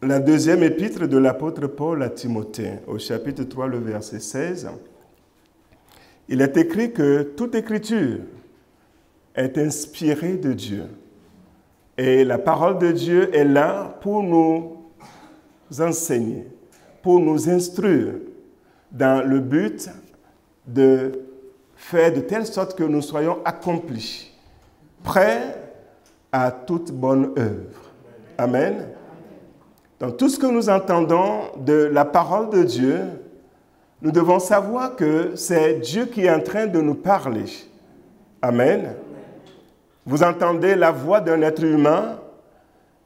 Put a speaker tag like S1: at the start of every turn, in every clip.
S1: la deuxième épître de l'apôtre Paul à Timothée, au chapitre 3, le verset 16, il est écrit que toute écriture est inspirée de Dieu. Et la parole de Dieu est là pour nous enseigner, pour nous instruire dans le but de faire de telle sorte que nous soyons accomplis, prêts à toute bonne œuvre. Amen. Donc tout ce que nous entendons de la parole de Dieu, nous devons savoir que c'est Dieu qui est en train de nous parler. Amen. Vous entendez la voix d'un être humain,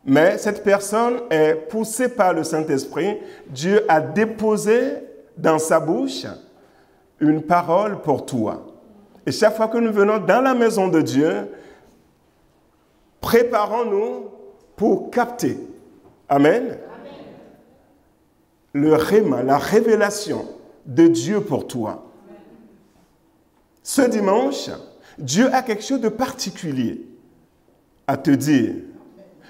S1: mais cette personne est poussée par le Saint-Esprit. Dieu a déposé dans sa bouche une parole pour toi. Et chaque fois que nous venons dans la maison de Dieu, préparons-nous pour capter. Amen. Le réma, la révélation de Dieu pour toi. Ce dimanche, Dieu a quelque chose de particulier à te dire.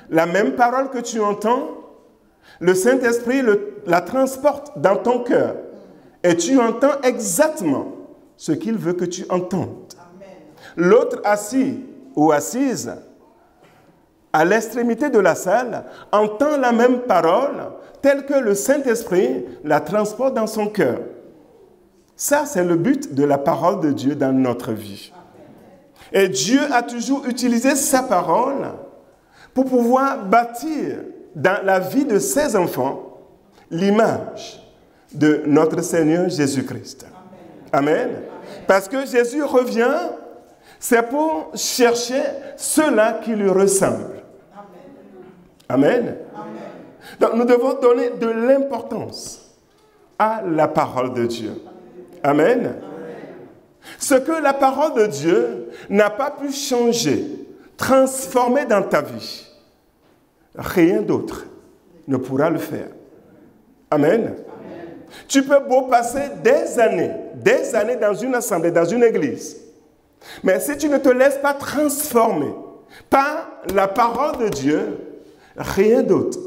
S1: La même parole que tu entends, le Saint-Esprit la transporte dans ton cœur et tu entends exactement ce qu'il veut que tu entendes. L'autre assis ou assise à l'extrémité de la salle entend la même parole telle que le Saint-Esprit la transporte dans son cœur. Ça, c'est le but de la parole de Dieu dans notre vie. Et Dieu a toujours utilisé sa parole pour pouvoir bâtir dans la vie de ses enfants l'image de notre Seigneur Jésus-Christ. Amen. Parce que Jésus revient, c'est pour chercher ceux-là qui lui ressemblent. Amen. Donc nous devons donner de l'importance à la parole de Dieu. Amen. Ce que la parole de Dieu n'a pas pu changer, transformer dans ta vie, rien d'autre ne pourra le faire. Amen. Tu peux beau passer des années dans une assemblée, dans une église, mais si tu ne te laisses pas transformer par la parole de Dieu, rien d'autre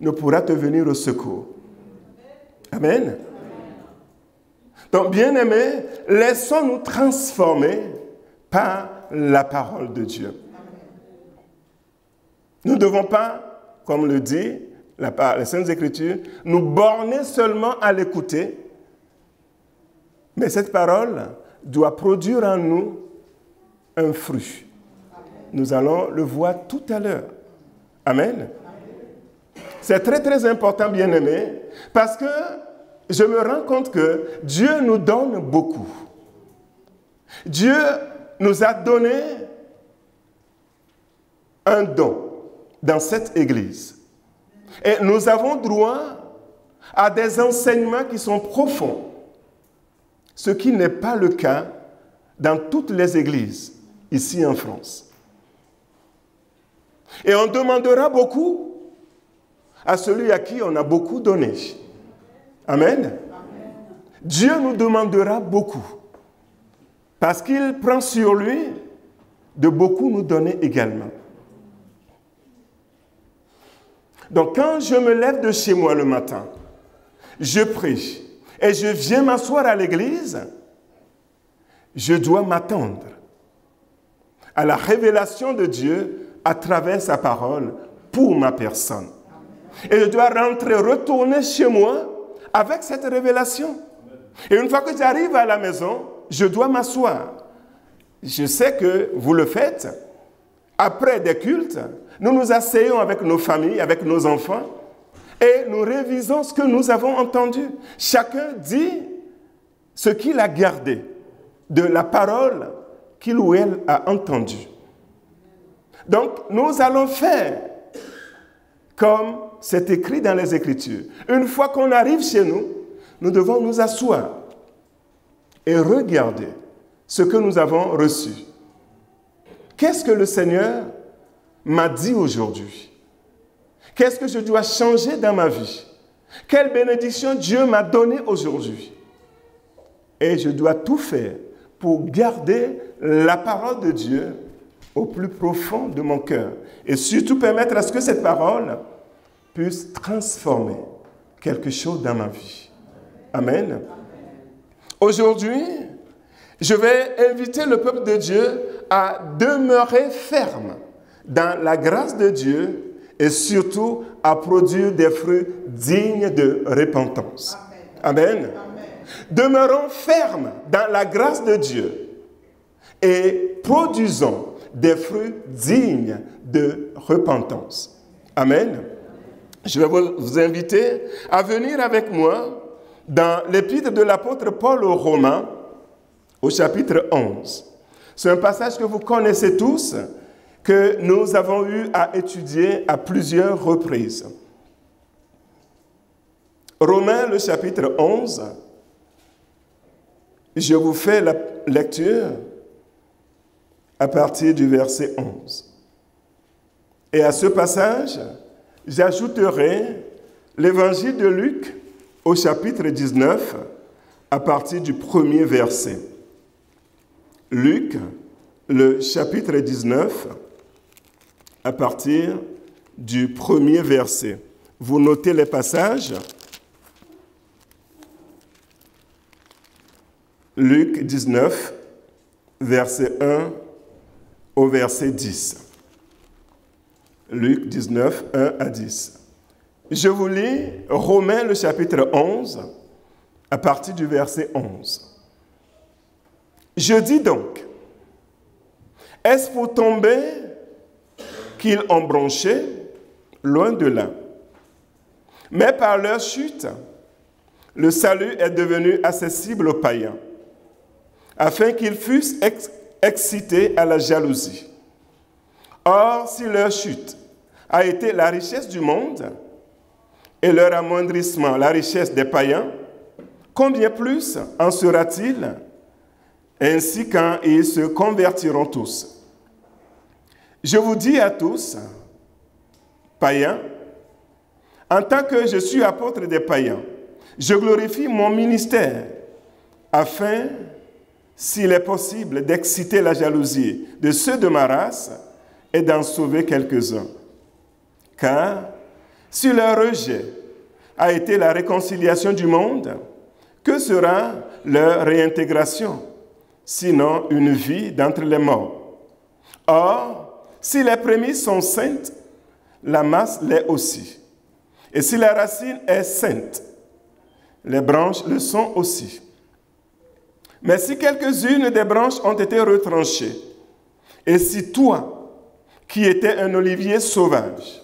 S1: ne pourra te venir au secours. Amen. Donc, bien-aimés, laissons-nous transformer par la parole de Dieu. Nous ne devons pas, comme le dit les Saintes Écritures, nous borner seulement à l'écouter, mais cette parole doit produire en nous un fruit. Nous allons le voir tout à l'heure. Amen. C'est très, très important, bien-aimés, parce que je me rends compte que Dieu nous donne beaucoup. Dieu nous a donné un don dans cette église. Et nous avons droit à des enseignements qui sont profonds, ce qui n'est pas le cas dans toutes les églises ici en France. Et on demandera beaucoup à celui à qui on a beaucoup donné. Amen. Dieu nous demandera beaucoup parce qu'il prend sur lui de beaucoup nous donner également. Donc quand je me lève de chez moi le matin, je prie et je viens m'asseoir à l'église, je dois m'attendre à la révélation de Dieu à travers sa parole pour ma personne. Et je dois retourner chez moi avec cette révélation. Et une fois que j'arrive à la maison, je dois m'asseoir. Je sais que vous le faites. Après des cultes, nous nous asseyons avec nos familles, avec nos enfants, et nous révisons ce que nous avons entendu. Chacun dit ce qu'il a gardé de la parole qu'il ou elle a entendue. Donc, nous allons faire comme c'est écrit dans les Écritures. Une fois qu'on arrive chez nous, nous devons nous asseoir et regarder ce que nous avons reçu. Qu'est-ce que le Seigneur m'a dit aujourd'hui? Qu'est-ce que je dois changer dans ma vie? Quelle bénédiction Dieu m'a donnée aujourd'hui? Et je dois tout faire pour garder la parole de Dieu au plus profond de mon cœur. Et surtout permettre à ce que cette parole puisse transformer quelque chose dans ma vie. Amen. Aujourd'hui, je vais inviter le peuple de Dieu à demeurer ferme dans la grâce de Dieu et surtout à produire des fruits dignes de repentance. Amen. Demeurons fermes dans la grâce de Dieu et produisons des fruits dignes de repentance. Amen. Je vais vous inviter à venir avec moi dans l'épître de l'apôtre Paul aux Romains, au chapitre 11. C'est un passage que vous connaissez tous, que nous avons eu à étudier à plusieurs reprises. Romains, le chapitre 11, je vous fais la lecture à partir du verset 11. Et à ce passage, j'ajouterai l'évangile de Luc au chapitre 19 à partir du premier verset. Luc, le chapitre 19, à partir du premier verset. Vous notez les passages. Luc 19, verset 1 au verset 10. Luc 19, 1 à 10. Je vous lis Romains, le chapitre 11, à partir du verset 11. Je dis donc, est-ce pour tomber qu'ils ont bronché? Loin de là. Mais par leur chute, le salut est devenu accessible aux païens, afin qu'ils fussent excités à la jalousie. Or, si leur chute a été la richesse du monde, et leur amoindrissement la richesse des païens, combien plus en sera-t-il ainsi quand ils se convertiront tous? Je vous dis à tous, païens, en tant que je suis apôtre des païens, je glorifie mon ministère afin, s'il est possible, d'exciter la jalousie de ceux de ma race et d'en sauver quelques-uns. Car si leur rejet a été la réconciliation du monde, que sera leur réintégration, sinon une vie d'entre les morts? Or, si les prémices sont saintes, la masse l'est aussi. Et si la racine est sainte, les branches le sont aussi. Mais si quelques-unes des branches ont été retranchées, et si toi, qui étais un olivier sauvage,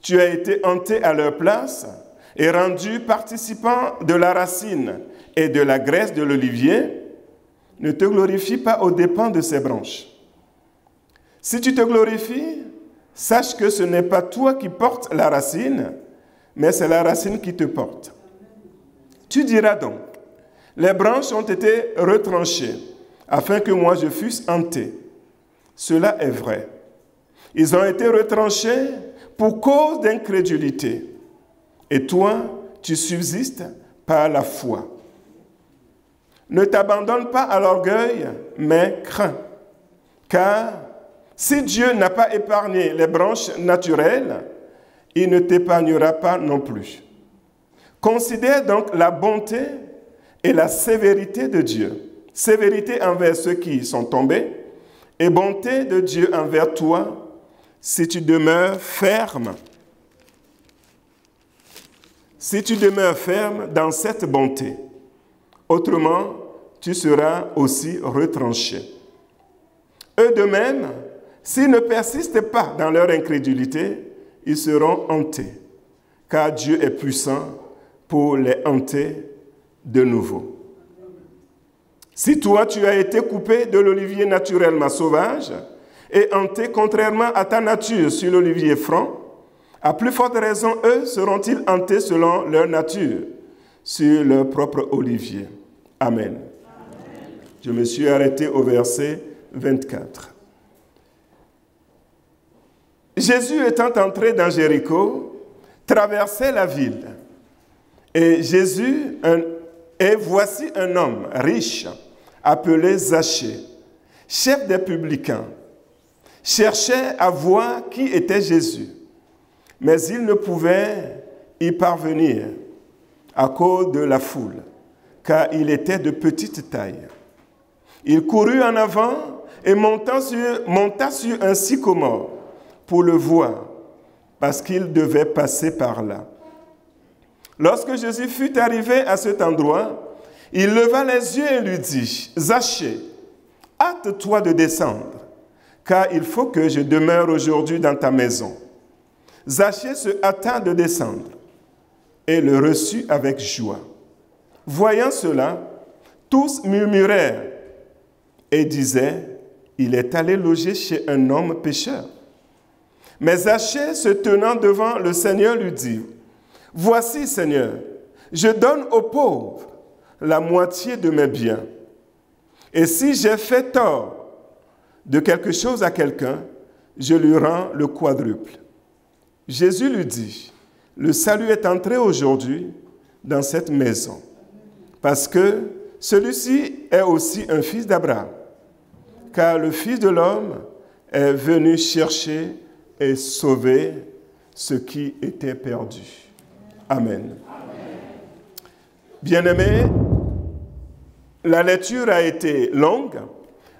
S1: tu as été hanté à leur place et rendu participant de la racine et de la graisse de l'olivier, ne te glorifie pas aux dépens de ces branches. Si tu te glorifies, sache que ce n'est pas toi qui portes la racine, mais c'est la racine qui te porte. Tu diras donc, les branches ont été retranchées, afin que moi je fusse hanté. Cela est vrai. Ils ont été retranchés pour cause d'incrédulité. Et toi, tu subsistes par la foi. Ne t'abandonne pas à l'orgueil, mais crains. Car si Dieu n'a pas épargné les branches naturelles, il ne t'épargnera pas non plus. Considère donc la bonté et la sévérité de Dieu. Sévérité envers ceux qui sont tombés et bonté de Dieu envers toi si tu demeures ferme. Si tu demeures ferme dans cette bonté, autrement, tu seras aussi retranché. Eux de même, s'ils ne persistent pas dans leur incrédulité, ils seront hantés, car Dieu est puissant pour les hanter de nouveau. Si toi, tu as été coupé de l'olivier naturellement sauvage et hanté contrairement à ta nature sur l'olivier franc, à plus forte raison, eux seront-ils hantés selon leur nature sur leur propre olivier. Amen. Amen. Je me suis arrêté au verset 24. Jésus étant entré dans Jéricho, traversait la ville. Et voici un homme riche, appelé Zachée, chef des publicains, cherchait à voir qui était Jésus, mais il ne pouvait y parvenir à cause de la foule, car il était de petite taille. Il courut en avant et monta sur un sycomore pour le voir, parce qu'il devait passer par là. Lorsque Jésus fut arrivé à cet endroit, il leva les yeux et lui dit, « Zachée, hâte-toi de descendre, car il faut que je demeure aujourd'hui dans ta maison. » Zachée se hâta de descendre et le reçut avec joie. Voyant cela, tous murmurèrent et disaient, « Il est allé loger chez un homme pécheur. » Mais Zachée, se tenant devant le Seigneur, lui dit, « Voici, Seigneur, je donne aux pauvres la moitié de mes biens. Et si j'ai fait tort de quelque chose à quelqu'un, je lui rends le quadruple. » Jésus lui dit, « Le salut est entré aujourd'hui dans cette maison, parce que celui-ci est aussi un fils d'Abraham, car le Fils de l'homme est venu chercher et sauver ce qui était perdu. » Amen. Bien-aimés, la lecture a été longue,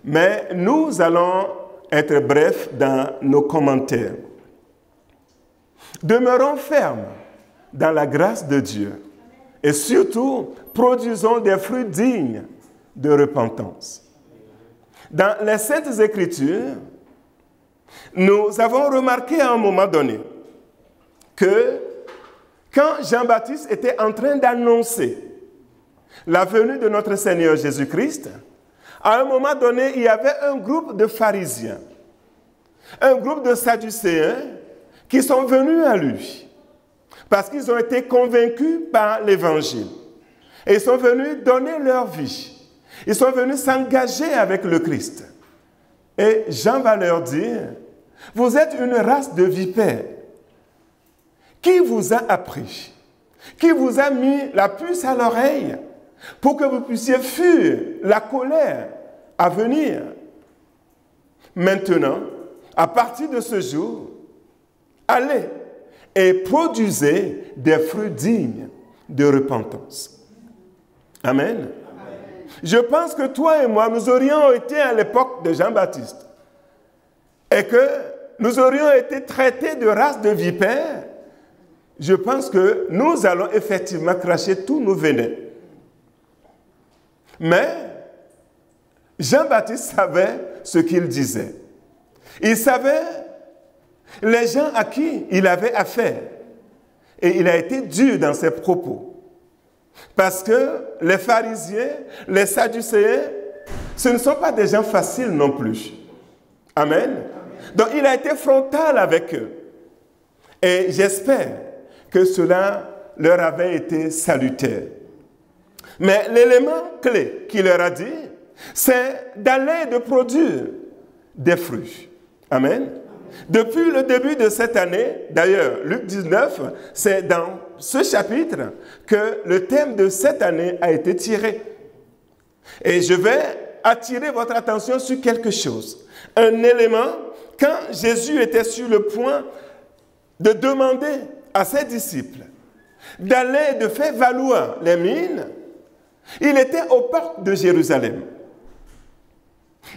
S1: mais nous allons être brefs dans nos commentaires. Demeurons fermes dans la grâce de Dieu et surtout produisons des fruits dignes de repentance. Dans les Saintes Écritures, nous avons remarqué à un moment donné que quand Jean-Baptiste était en train d'annoncer la venue de notre Seigneur Jésus-Christ, à un moment donné, il y avait un groupe de pharisiens, un groupe de sadducéens qui sont venus à lui parce qu'ils ont été convaincus par l'Évangile. Et ils sont venus donner leur vie. Ils sont venus s'engager avec le Christ. Et Jean va leur dire, « Vous êtes une race de vipères. Qui vous a appris? Qui vous a mis la puce à l'oreille pour que vous puissiez fuir la colère à venir? Maintenant, à partir de ce jour, allez et produisez des fruits dignes de repentance. » Amen. Amen. Je pense que toi et moi, nous aurions été à l'époque de Jean-Baptiste et que nous aurions été traités de race de vipères. Je pense que nous allons effectivement cracher tous nos venins. Mais Jean-Baptiste savait ce qu'il disait. Il savait les gens à qui il avait affaire. Et il a été dur dans ses propos. Parce que les pharisiens, les sadducéens, ce ne sont pas des gens faciles non plus. Amen. Donc il a été frontal avec eux. Et j'espère que cela leur avait été salutaire. Mais l'élément clé qu'il leur a dit, c'est d'aller de produire des fruits. Amen. Depuis le début de cette année, d'ailleurs, Luc 19, c'est dans ce chapitre que le thème de cette année a été tiré. Et je vais attirer votre attention sur quelque chose. Un élément, quand Jésus était sur le point de demander à ses disciples d'aller de faire valoir les mines, il était aux portes de Jérusalem.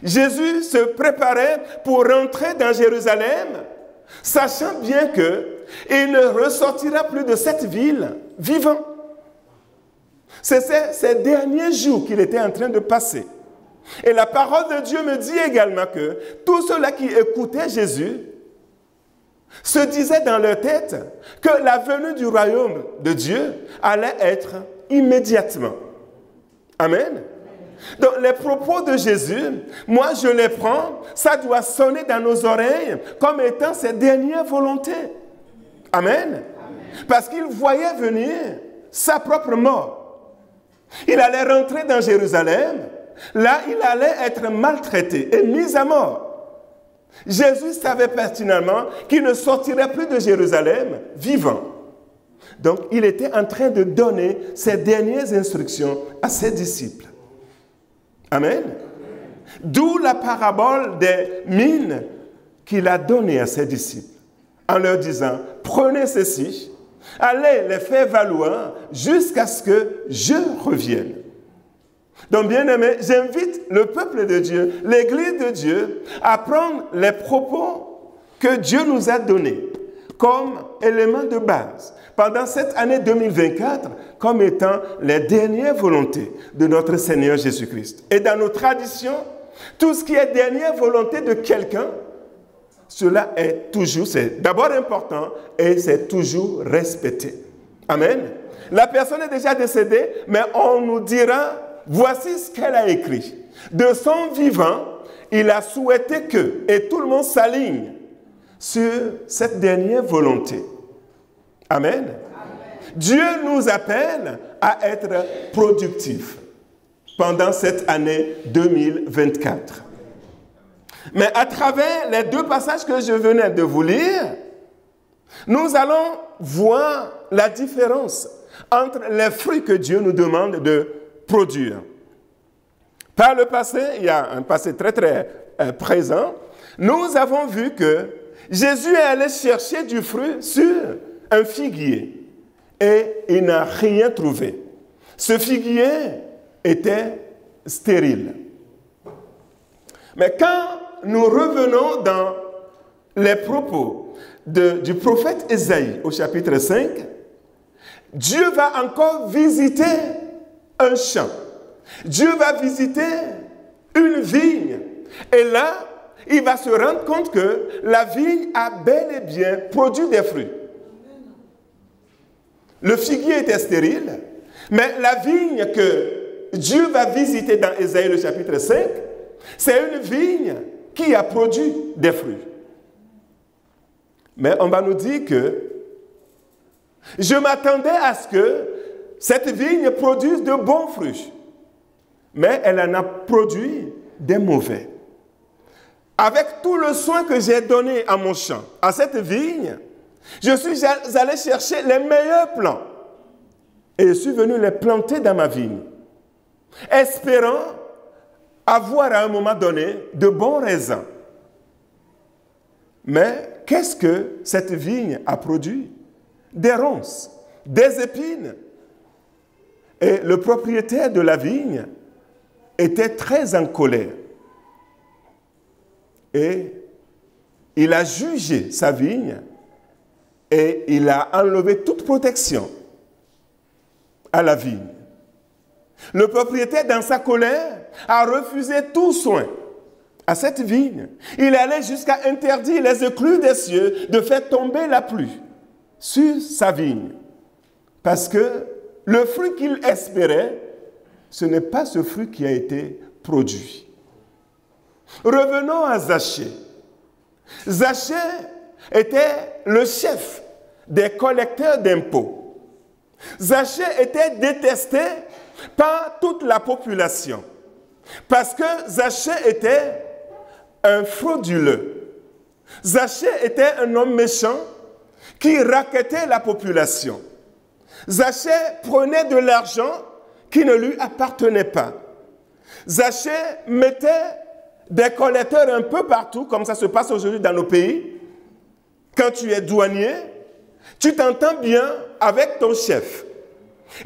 S1: Jésus se préparait pour rentrer dans Jérusalem, sachant bien qu'il ne ressortira plus de cette ville vivant. C'est ces derniers jours qu'il était en train de passer. Et la parole de Dieu me dit également que tous ceux-là qui écoutaient Jésus se disaient dans leur tête que la venue du royaume de Dieu allait être immédiatement. Amen. Donc les propos de Jésus, moi je les prends, ça doit sonner dans nos oreilles comme étant ses dernières volontés. Amen. Parce qu'il voyait venir sa propre mort. Il allait rentrer dans Jérusalem, là il allait être maltraité et mis à mort. Jésus savait pertinemment qu'il ne sortirait plus de Jérusalem vivant. Donc il était en train de donner ses dernières instructions à ses disciples. Amen. D'où la parabole des mines qu'il a donnée à ses disciples. en leur disant, prenez ceci, allez les faire valoir jusqu'à ce que je revienne. Donc, bien-aimés, j'invite le peuple de Dieu, l'Église de Dieu, à prendre les propos que Dieu nous a donnés comme éléments de base pendant cette année 2024 comme étant les dernières volontés de notre Seigneur Jésus-Christ. Et dans nos traditions, tout ce qui est dernière volonté de quelqu'un, cela est toujours, c'est d'abord important et c'est toujours respecté. Amen. La personne est déjà décédée, mais on nous dira, voici ce qu'elle a écrit. De son vivant, il a souhaité que, et tout le monde s'aligne sur cette dernière volonté. Amen. Amen. Dieu nous appelle à être productifs pendant cette année 2024. Mais à travers les deux passages que je venais de vous lire, nous allons voir la différence entre les fruits que Dieu nous demande de produire. Par le passé, il y a un passé très présent, nous avons vu que Jésus est allé chercher du fruit sur un figuier et il n'a rien trouvé. Ce figuier était stérile. Mais quand nous revenons dans les propos du prophète Ésaïe au chapitre 5, Dieu va encore visiter un champ. Dieu va visiter une vigne. Et là, il va se rendre compte que la vigne a bel et bien produit des fruits. Le figuier était stérile, mais la vigne que Dieu va visiter dans Ésaïe le chapitre 5, c'est une vigne qui a produit des fruits. Mais on va nous dire que je m'attendais à ce que cette vigne produise de bons fruits, mais elle en a produit des mauvais. Avec tout le soin que j'ai donné à mon champ, à cette vigne, je suis allé chercher les meilleurs plants et je suis venu les planter dans ma vigne, espérant avoir à un moment donné de bons raisins. Mais qu'est-ce que cette vigne a produit? Des ronces, des épines. Et le propriétaire de la vigne était très en colère. Et il a jugé sa vigne et il a enlevé toute protection à la vigne. Le propriétaire, dans sa colère, a refusé tout soin à cette vigne. Il allait jusqu'à interdire les écluses des cieux de faire tomber la pluie sur sa vigne. Parce que le fruit qu'il espérait, ce n'est pas ce fruit qui a été produit. Revenons à Zachée. Zachée était le chef des collecteurs d'impôts. Zachée était détesté par toute la population parce que Zachée était un frauduleux. Zachée était un homme méchant qui rackettait la population. Zachée prenait de l'argent qui ne lui appartenait pas. Zachée mettait des collecteurs un peu partout, comme ça se passe aujourd'hui dans nos pays. Quand tu es douanier, tu t'entends bien avec ton chef.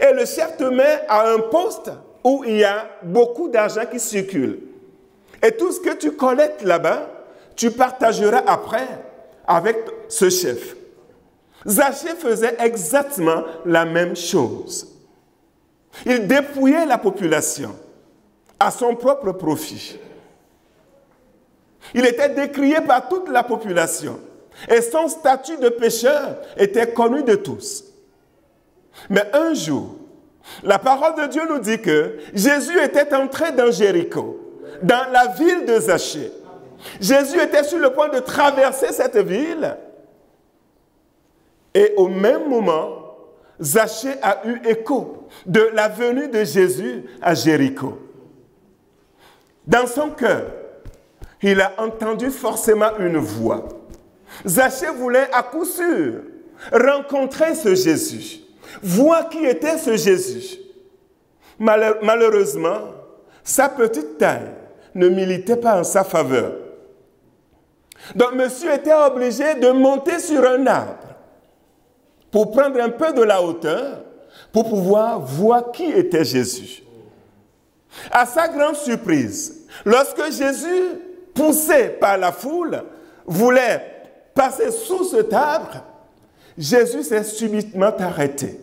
S1: Et le chef te met à un poste où il y a beaucoup d'argent qui circule. Et tout ce que tu collectes là-bas, tu partageras après avec ce chef. Zachée faisait exactement la même chose. Il dépouillait la population à son propre profit. Il était décrié par toute la population et son statut de pécheur était connu de tous. Mais un jour, la parole de Dieu nous dit que Jésus était entré dans Jéricho, dans la ville de Zachée. Jésus était sur le point de traverser cette ville et au même moment, Zachée a eu écho de la venue de Jésus à Jéricho. Dans son cœur, il a entendu forcément une voix. Zachée voulait à coup sûr rencontrer ce Jésus, voir qui était ce Jésus. Malheureusement, sa petite taille ne militait pas en sa faveur. Donc, monsieur était obligé de monter sur un arbre pour prendre un peu de la hauteur pour pouvoir voir qui était Jésus. À sa grande surprise, lorsque Jésus, poussé par la foule, voulait passer sous cet arbre, Jésus s'est subitement arrêté.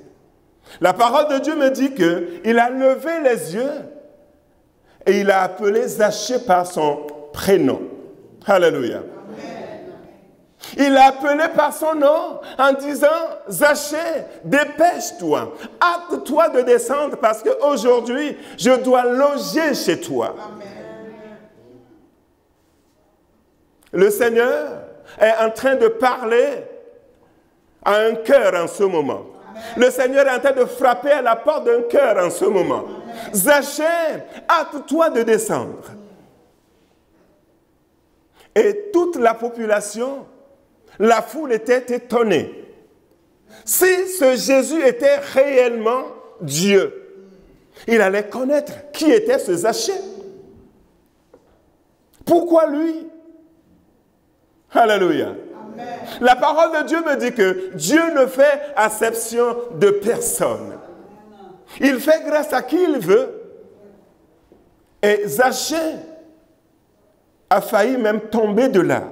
S1: La parole de Dieu me dit qu'il a levé les yeux et il a appelé Zachée par son prénom. Alléluia. Il l'a appelé par son nom en disant, Zachée, dépêche-toi, hâte-toi de descendre parce qu'aujourd'hui, je dois loger chez toi. Amen. Le Seigneur est en train de parler à un cœur en ce moment. Amen. Le Seigneur est en train de frapper à la porte d'un cœur en ce moment. Amen. Zachée, hâte-toi de descendre. Et toute la population, la foule était étonnée. Si ce Jésus était réellement Dieu, il allait connaître qui était ce Zachée. Pourquoi lui? Alléluia. Amen. La parole de Dieu me dit que Dieu ne fait acception de personne. Il fait grâce à qui il veut. Et Zachée a failli même tomber de l'arbre.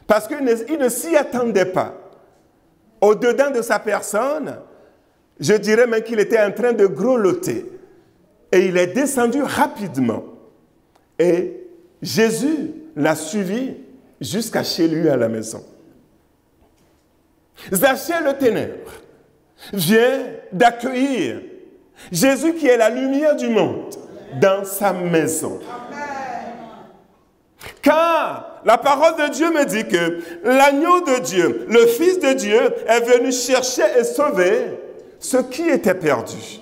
S1: Parce qu'il ne s'y attendait pas. Au-dedans de sa personne, je dirais même qu'il était en train de grelotter. Et il est descendu rapidement. Et Jésus l'a suivi jusqu'à chez lui à la maison. Zachée le ténèbre vient d'accueillir Jésus qui est la lumière du monde dans sa maison. Car la parole de Dieu me dit que l'agneau de Dieu, le Fils de Dieu, est venu chercher et sauver ce qui était perdu.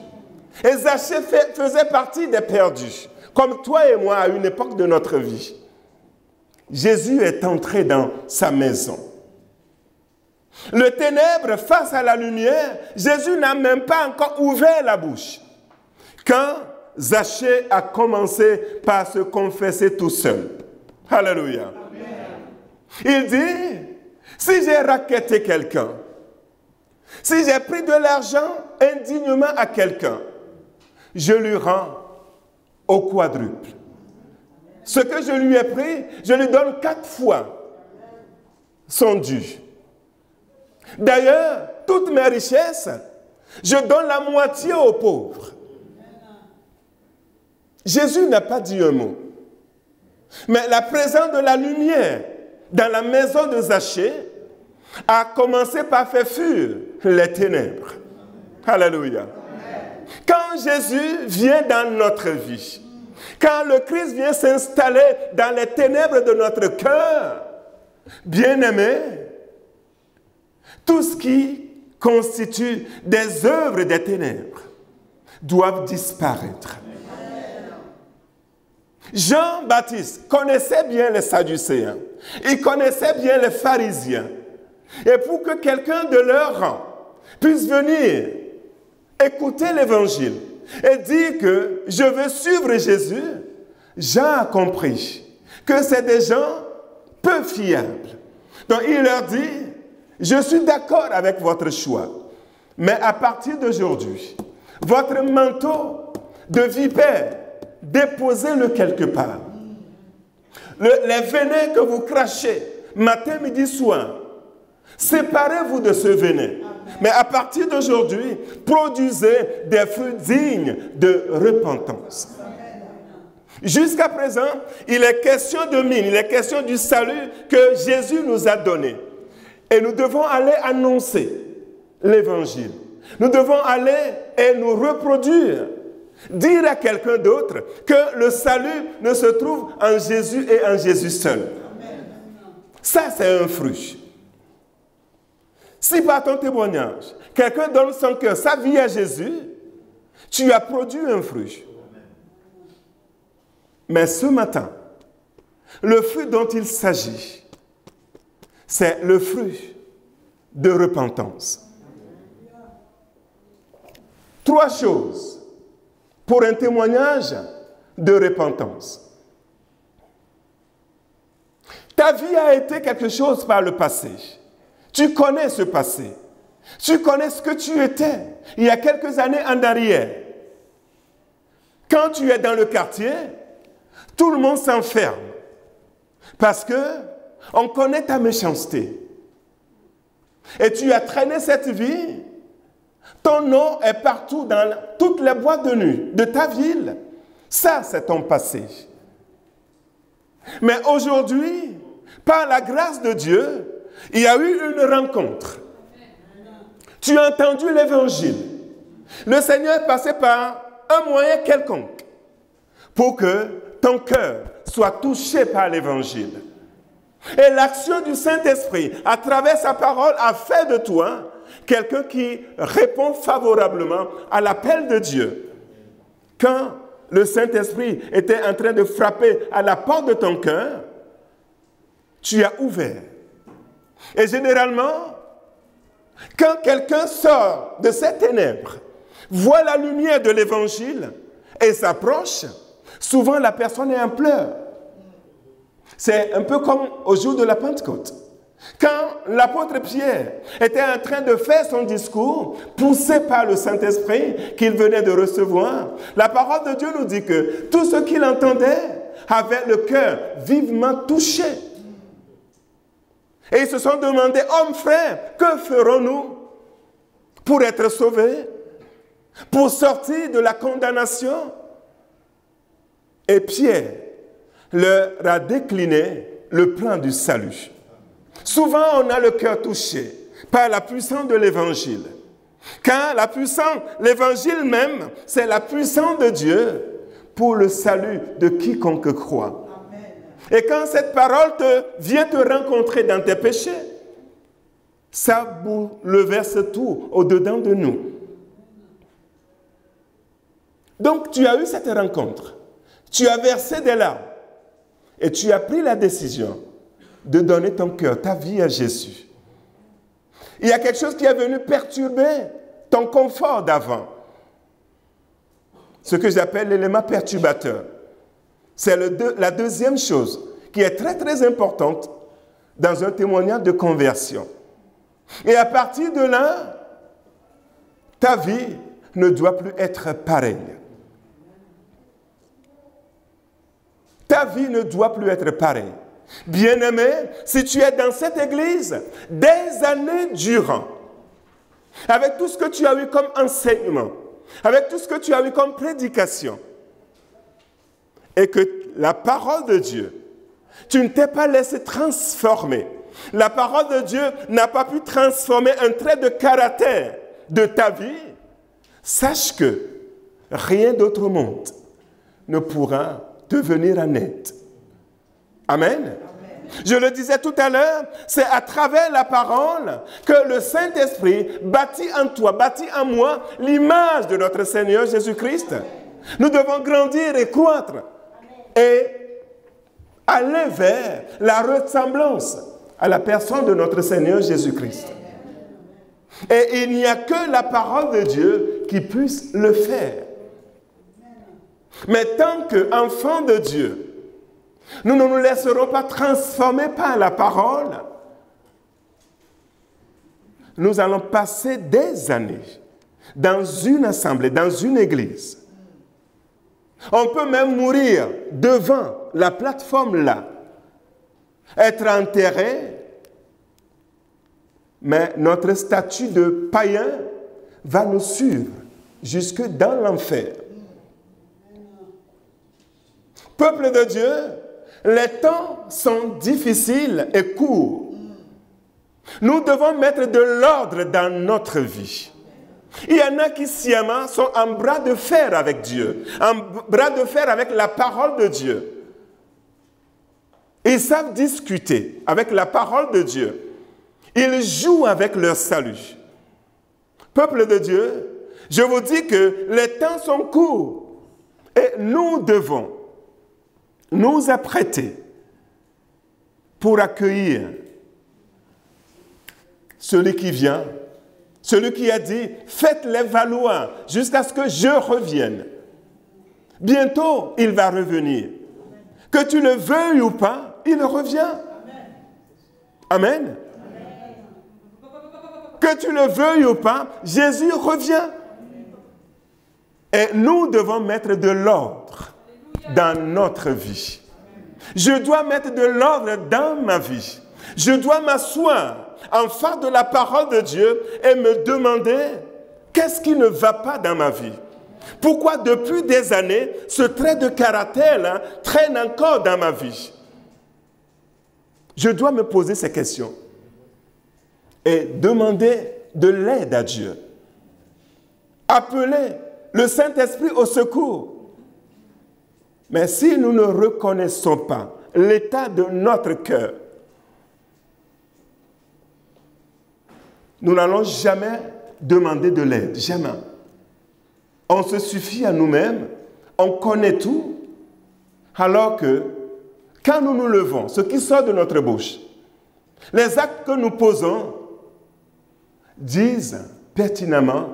S1: Et Zachée faisait partie des perdus, comme toi et moi à une époque de notre vie. Jésus est entré dans sa maison. Le ténèbre face à la lumière, Jésus n'a même pas encore ouvert la bouche. Quand Zachée a commencé par se confesser tout seul. Alléluia. Il dit, si j'ai racketté quelqu'un, si j'ai pris de l'argent indignement à quelqu'un, je lui rends au quadruple. Ce que je lui ai pris, je lui donne 4 fois son dû. D'ailleurs, toutes mes richesses, je donne la moitié aux pauvres. Jésus n'a pas dit un mot. Mais la présence de la lumière dans la maison de Zachée a commencé par faire fuir les ténèbres. Alléluia. Quand Jésus vient dans notre vie, quand le Christ vient s'installer dans les ténèbres de notre cœur, bien-aimé, tout ce qui constitue des œuvres des ténèbres doivent disparaître. Jean-Baptiste connaissait bien les Sadducéens. Il connaissait bien les pharisiens. Et pour que quelqu'un de leur rang puisse venir écouter l'évangile et dire que je veux suivre Jésus, Jean a compris que c'est des gens peu fiables. Donc il leur dit, je suis d'accord avec votre choix, mais à partir d'aujourd'hui, votre manteau de vipère, déposez-le quelque part. Les venins que vous crachez, matin, midi, soir, séparez-vous de ce venin. Mais à partir d'aujourd'hui, produisez des fruits dignes de repentance. Jusqu'à présent, il est question de mine, il est question du salut que Jésus nous a donné. Et nous devons aller annoncer l'évangile. Nous devons aller et nous reproduire. Dire à quelqu'un d'autre que le salut ne se trouve en Jésus et en Jésus seul. Ça, c'est un fruit. Si par ton témoignage, quelqu'un donne son cœur, sa vie à Jésus, tu as produit un fruit. Mais ce matin, le fruit dont il s'agit, c'est le fruit de repentance. 3 choses pour un témoignage de repentance. Ta vie a été quelque chose par le passé. Tu connais ce passé. Tu connais ce que tu étais il y a quelques années en arrière. Quand tu es dans le quartier, tout le monde s'enferme parce que on connaît ta méchanceté. Et tu as traîné cette vie. Ton nom est partout dans toutes les boîtes de nuit de ta ville. Ça, c'est ton passé. Mais aujourd'hui, par la grâce de Dieu, il y a eu une rencontre. Tu as entendu l'évangile. Le Seigneur est passé par un moyen quelconque pour que ton cœur soit touché par l'évangile. Et l'action du Saint-Esprit, à travers sa parole, a fait de toi quelqu'un qui répond favorablement à l'appel de Dieu. Quand le Saint-Esprit était en train de frapper à la porte de ton cœur, tu as ouvert. Et généralement, quand quelqu'un sort de ces ténèbres, voit la lumière de l'Évangile et s'approche, souvent la personne est en pleurs. C'est un peu comme au jour de la Pentecôte. Quand l'apôtre Pierre était en train de faire son discours, poussé par le Saint-Esprit qu'il venait de recevoir, la parole de Dieu nous dit que tout ce qu'il entendait avait le cœur vivement touché. Et ils se sont demandé, hommes frères, que ferons-nous pour être sauvés, pour sortir de la condamnation? Et Pierre leur a décliné le plan du salut. Souvent, on a le cœur touché par la puissance de l'Évangile. Car la puissance, l'Évangile même, c'est la puissance de Dieu pour le salut de quiconque croit. Amen. Et quand cette parole vient te rencontrer dans tes péchés, ça bouleverse tout au-dedans de nous. Donc, tu as eu cette rencontre. Tu as versé des larmes. Et tu as pris la décision de donner ton cœur, ta vie à Jésus. Il y a quelque chose qui est venu perturber ton confort d'avant. Ce que j'appelle l'élément perturbateur. C'est la deuxième chose qui est très très importante dans un témoignage de conversion. Et à partir de là, ta vie ne doit plus être pareille. Ta vie ne doit plus être pareille. Bien-aimé, si tu es dans cette église des années durant, avec tout ce que tu as eu comme enseignement, avec tout ce que tu as eu comme prédication, et que la parole de Dieu, tu ne t'es pas laissé transformer, la parole de Dieu n'a pas pu transformer un trait de caractère de ta vie, sache que rien d'autre au monde ne pourra te venir en aide. Amen. Amen. Je le disais tout à l'heure, c'est à travers la parole que le Saint-Esprit bâtit en toi, bâtit en moi l'image de notre Seigneur Jésus-Christ. Nous devons grandir et croître et aller vers la ressemblance à la personne de notre Seigneur Jésus-Christ. Et il n'y a que la parole de Dieu qui puisse le faire. Mais tant qu'enfants de Dieu, nous ne nous laisserons pas transformer par la parole. Nous allons passer des années dans une assemblée, dans une église. On peut même mourir devant la plateforme là, être enterré, mais notre statut de païen va nous suivre jusque dans l'enfer. Peuple de Dieu, les temps sont difficiles et courts. Nous devons mettre de l'ordre dans notre vie. Il y en a qui sciemment sont en bras de fer avec Dieu, en bras de fer avec la parole de Dieu. Ils savent discuter avec la parole de Dieu. Ils jouent avec leur salut. Peuple de Dieu, je vous dis que les temps sont courts et nous devons nous apprêter pour accueillir celui qui vient, celui qui a dit « Faites-les valoir jusqu'à ce que je revienne ». Bientôt, il va revenir. Que tu le veuilles ou pas, il revient. Amen. Que tu le veuilles ou pas, Jésus revient. Et nous devons mettre de l'ordre dans notre vie. Je dois mettre de l'ordre dans ma vie. Je dois m'asseoir en face de la parole de Dieu et me demander qu'est-ce qui ne va pas dans ma vie. Pourquoi depuis des années, ce trait de caractère traîne encore dans ma vie? Je dois me poser ces questions et demander de l'aide à Dieu. Appeler le Saint-Esprit au secours. Mais si nous ne reconnaissons pas l'état de notre cœur, nous n'allons jamais demander de l'aide, jamais. On se suffit à nous-mêmes, on connaît tout, alors que quand nous nous levons, ce qui sort de notre bouche, les actes que nous posons disent pertinemment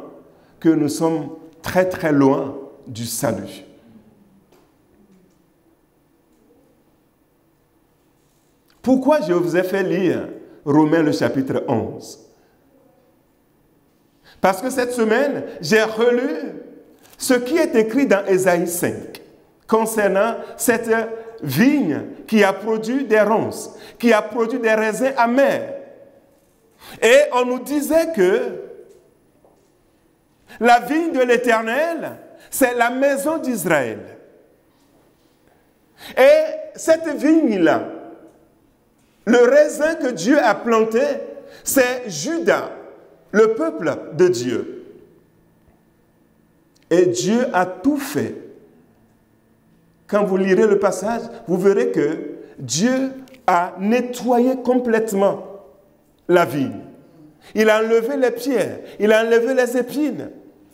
S1: que nous sommes très très loin du salut. Pourquoi je vous ai fait lire Romains le chapitre 11? Parce que cette semaine, j'ai relu ce qui est écrit dans Ésaïe 5 concernant cette vigne qui a produit des ronces, qui a produit des raisins amers. Et on nous disait que la vigne de l'Éternel, c'est la maison d'Israël. Et cette vigne-là, le raisin que Dieu a planté, c'est Juda, le peuple de Dieu. Et Dieu a tout fait. Quand vous lirez le passage, vous verrez que Dieu a nettoyé complètement la vigne. Il a enlevé les pierres, il a enlevé les épines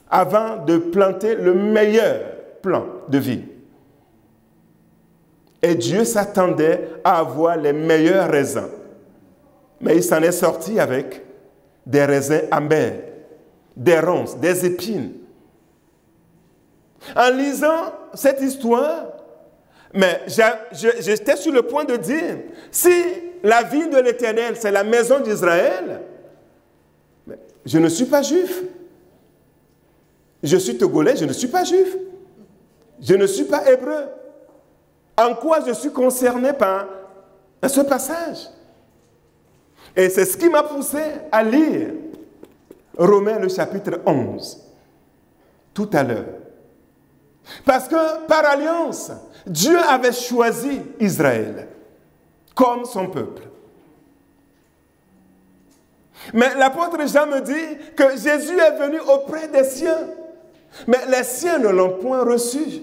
S1: avant de planter le meilleur plant de vigne. Et Dieu s'attendait à avoir les meilleurs raisins. Mais il s'en est sorti avec des raisins amers, des ronces, des épines. En lisant cette histoire, mais j'étais sur le point de dire, si la vigne de l'Éternel, c'est la maison d'Israël, je ne suis pas juif. Je suis togolais, je ne suis pas juif. Je ne suis pas hébreu. En quoi je suis concerné par ce passage? Et c'est ce qui m'a poussé à lire Romains le chapitre 11, tout à l'heure. Parce que par alliance, Dieu avait choisi Israël comme son peuple. Mais l'apôtre Jean me dit que Jésus est venu auprès des siens, mais les siens ne l'ont point reçu.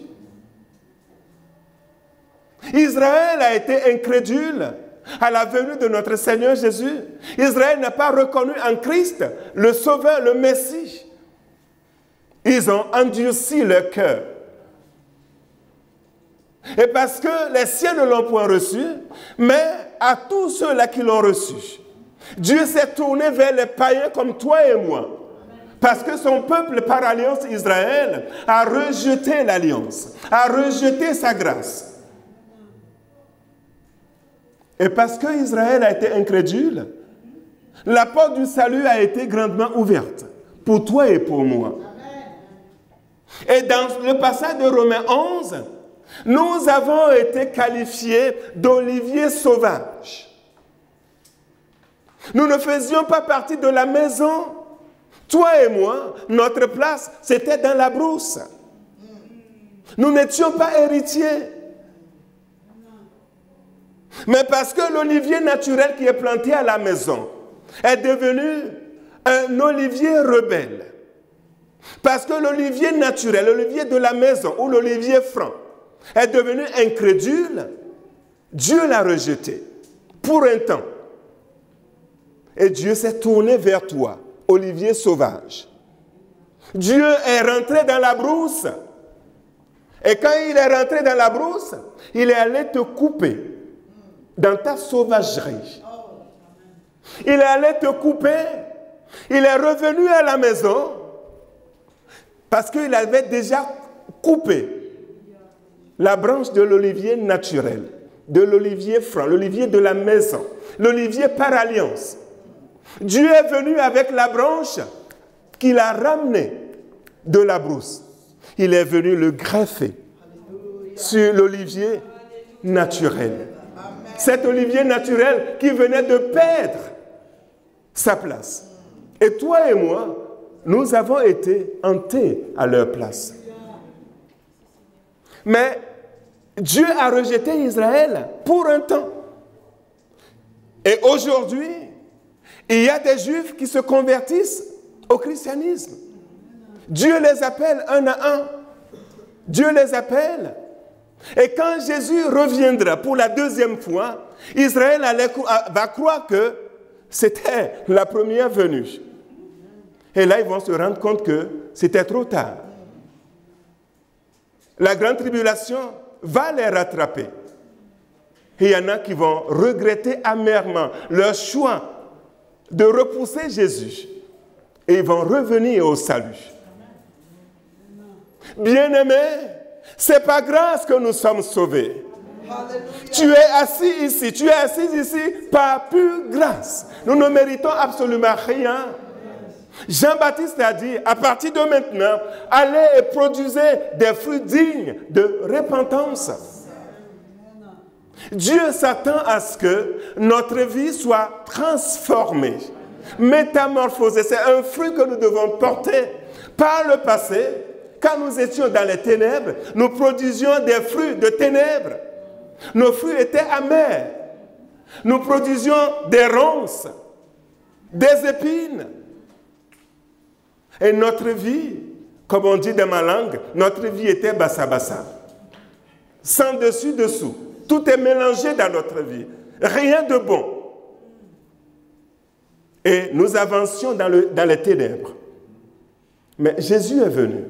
S1: Israël a été incrédule à la venue de notre Seigneur Jésus. Israël n'a pas reconnu en Christ le Sauveur, le Messie. Ils ont endurci leur cœur. Et parce que les siens ne l'ont point reçu, mais à tous ceux-là qui l'ont reçu, Dieu s'est tourné vers les païens comme toi et moi. Parce que son peuple, par alliance Israël, a rejeté l'alliance, a rejeté sa grâce. Et parce que Israël a été incrédule, la porte du salut a été grandement ouverte pour toi et pour moi. Et dans le passage de Romains 11, nous avons été qualifiés d'oliviers sauvages. Nous ne faisions pas partie de la maison. Toi et moi, notre place, c'était dans la brousse. Nous n'étions pas héritiers. Mais parce que l'olivier naturel qui est planté à la maison est devenu un olivier rebelle. Parce que l'olivier naturel, l'olivier de la maison ou l'olivier franc est devenu incrédule, Dieu l'a rejeté pour un temps. Et Dieu s'est tourné vers toi, olivier sauvage. Dieu est rentré dans la brousse. Et quand il est rentré dans la brousse, il est allé te couper dans ta sauvagerie. Il est allé te couper. Il est revenu à la maison parce qu'il avait déjà coupé la branche de l'olivier naturel de l'olivier franc, l'olivier de la maison, l'olivier par alliance. Dieu est venu avec la branche qu'il a ramenée de la brousse. Il est venu le greffer sur l'olivier naturel. Cet olivier naturel qui venait de perdre sa place. Et toi et moi, nous avons été hantés à leur place. Mais Dieu a rejeté Israël pour un temps. Et aujourd'hui, il y a des Juifs qui se convertissent au christianisme. Dieu les appelle un à un. Dieu les appelle. Et quand Jésus reviendra pour la deuxième fois, Israël va croire que c'était la première venue. Et là, ils vont se rendre compte que c'était trop tard. La grande tribulation va les rattraper. Et il y en a qui vont regretter amèrement leur choix de repousser Jésus. Et ils vont revenir au salut. Bien-aimés, c'est par grâce que nous sommes sauvés. Tu es assis ici, tu es assis ici par pure grâce. Nous ne méritons absolument rien. Jean-Baptiste a dit, à partir de maintenant, allez et produisez des fruits dignes de repentance. Dieu s'attend à ce que notre vie soit transformée, métamorphosée. C'est un fruit que nous devons porter. Par le passé, quand nous étions dans les ténèbres, nous produisions des fruits de ténèbres. Nos fruits étaient amers. Nous produisions des ronces, des épines. Et notre vie, comme on dit dans ma langue, notre vie était bassa-bassa. Sans dessus-dessous. Tout est mélangé dans notre vie. Rien de bon. Et nous avancions dans les ténèbres. Mais Jésus est venu.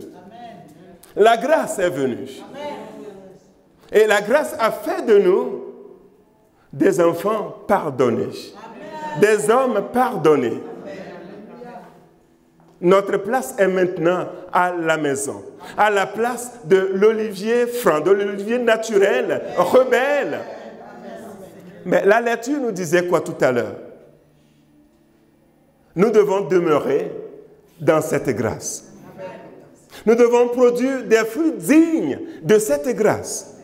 S1: La grâce est venue. Et la grâce a fait de nous des enfants pardonnés. Des hommes pardonnés. Notre place est maintenant à la maison, à la place de l'olivier franc, de l'olivier naturel, rebelle. Mais la lecture nous disait quoi tout à l'heure? Nous devons demeurer dans cette grâce. Nous devons produire des fruits dignes de cette grâce.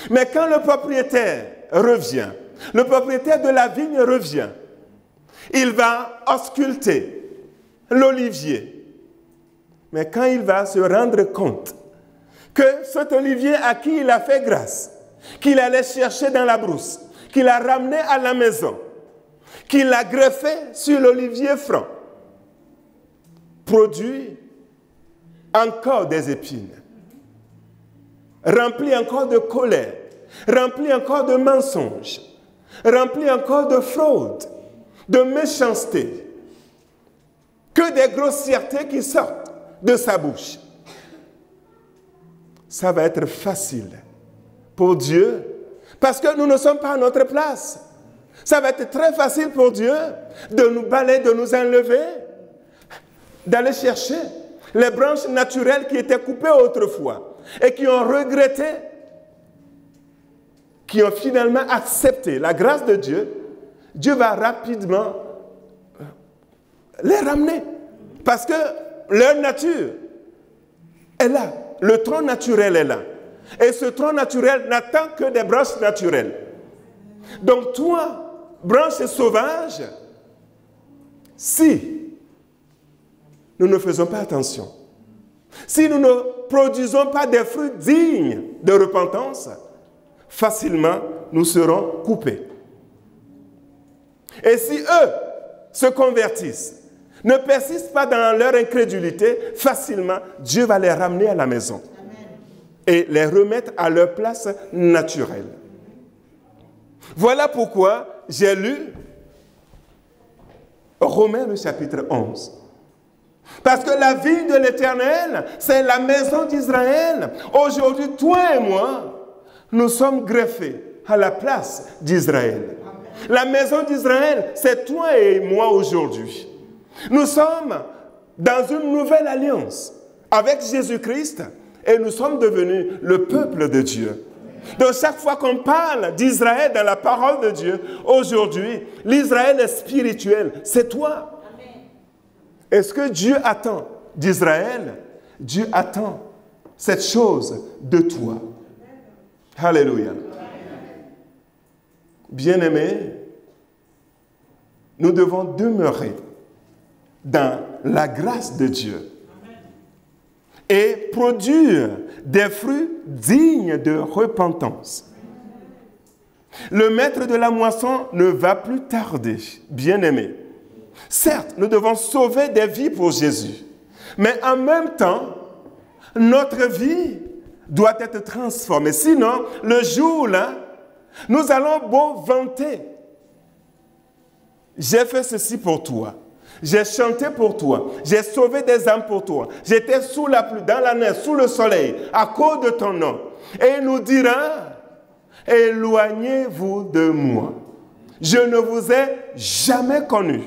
S1: Mais quand le propriétaire revient, le propriétaire de la vigne revient, il va ausculter l'olivier. Mais quand il va se rendre compte que cet olivier à qui il a fait grâce, qu'il allait chercher dans la brousse, qu'il a ramené à la maison, qu'il a greffé sur l'olivier franc, produit encore des épines, rempli encore de colère, rempli encore de mensonges, rempli encore de fraude, de méchanceté, que des grossièretés qui sortent de sa bouche. Ça va être facile pour Dieu, parce que nous ne sommes pas à notre place. Ça va être très facile pour Dieu de nous balayer, de nous enlever, d'aller chercher les branches naturelles qui étaient coupées autrefois et qui ont regretté, qui ont finalement accepté la grâce de Dieu. Dieu va rapidement les ramener. Parce que leur nature est là. Le tronc naturel est là. Et ce tronc naturel n'attend que des branches naturelles. Donc toi, branche sauvage, si nous ne faisons pas attention, si nous ne produisons pas des fruits dignes de repentance, facilement nous serons coupés. Et si eux se convertissent, ne persistent pas dans leur incrédulité, facilement, Dieu va les ramener à la maison. Amen. Et les remettre à leur place naturelle. Voilà pourquoi j'ai lu Romains le chapitre 11. Parce que la vie de l'Éternel, c'est la maison d'Israël. Aujourd'hui, toi et moi, nous sommes greffés à la place d'Israël. La maison d'Israël, c'est toi et moi aujourd'hui. Nous sommes dans une nouvelle alliance avec Jésus-Christ et nous sommes devenus le peuple de Dieu. Donc chaque fois qu'on parle d'Israël dans la parole de Dieu, aujourd'hui, l'Israël est spirituel, c'est toi. Est-ce que Dieu attend d'Israël? Dieu attend cette chose de toi. Alléluia. Bien-aimés, nous devons demeurer dans la grâce de Dieu et produire des fruits dignes de repentance. Le maître de la moisson ne va plus tarder, bien-aimés. Certes, nous devons sauver des vies pour Jésus, mais en même temps, notre vie doit être transformée. Sinon, le jour-là, nous allons beau vanter. J'ai fait ceci pour toi. J'ai chanté pour toi. J'ai sauvé des âmes pour toi. J'étais sous la pluie, dans la neige, sous le soleil, à cause de ton nom. Et il nous dira, éloignez-vous de moi. Je ne vous ai jamais connu.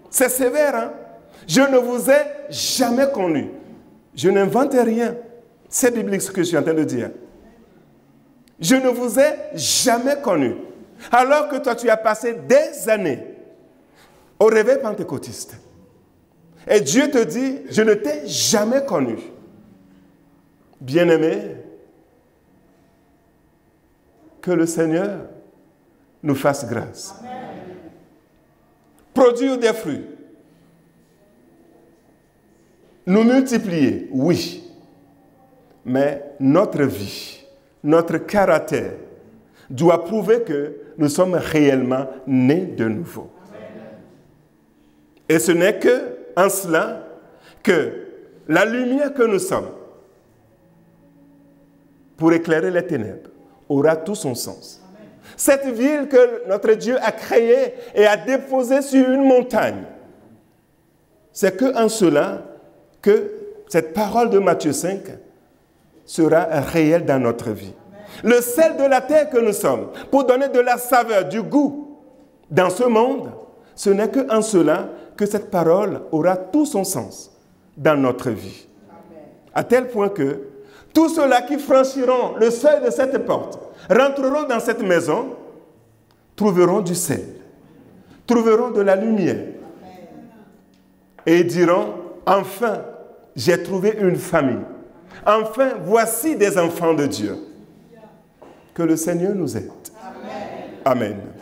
S1: C'est sévère, hein? Je ne vous ai jamais connu. Je n'invente rien. C'est biblique ce que je suis en train de dire. Je ne vous ai jamais connu. Alors que toi, tu as passé des années au réveil pentecôtiste. Et Dieu te dit, je ne t'ai jamais connu. Bien-aimé, que le Seigneur nous fasse grâce. Amen. Produire des fruits. Nous multiplier, oui. Mais notre vie, notre caractère doit prouver que nous sommes réellement nés de nouveau. Et ce n'est qu'en cela que la lumière que nous sommes pour éclairer les ténèbres aura tout son sens. Cette ville que notre Dieu a créée et a déposée sur une montagne, c'est qu'en cela que cette parole de Matthieu 5 sera réelle dans notre vie. Le sel de la terre que nous sommes, pour donner de la saveur, du goût dans ce monde, ce n'est qu'en cela que cette parole aura tout son sens dans notre vie. À tel point que tous ceux-là qui franchiront le seuil de cette porte, rentreront dans cette maison, trouveront du sel, trouveront de la lumière et diront, enfin, j'ai trouvé une famille. Enfin, voici des enfants de Dieu. Que le Seigneur nous aide. Amen. Amen.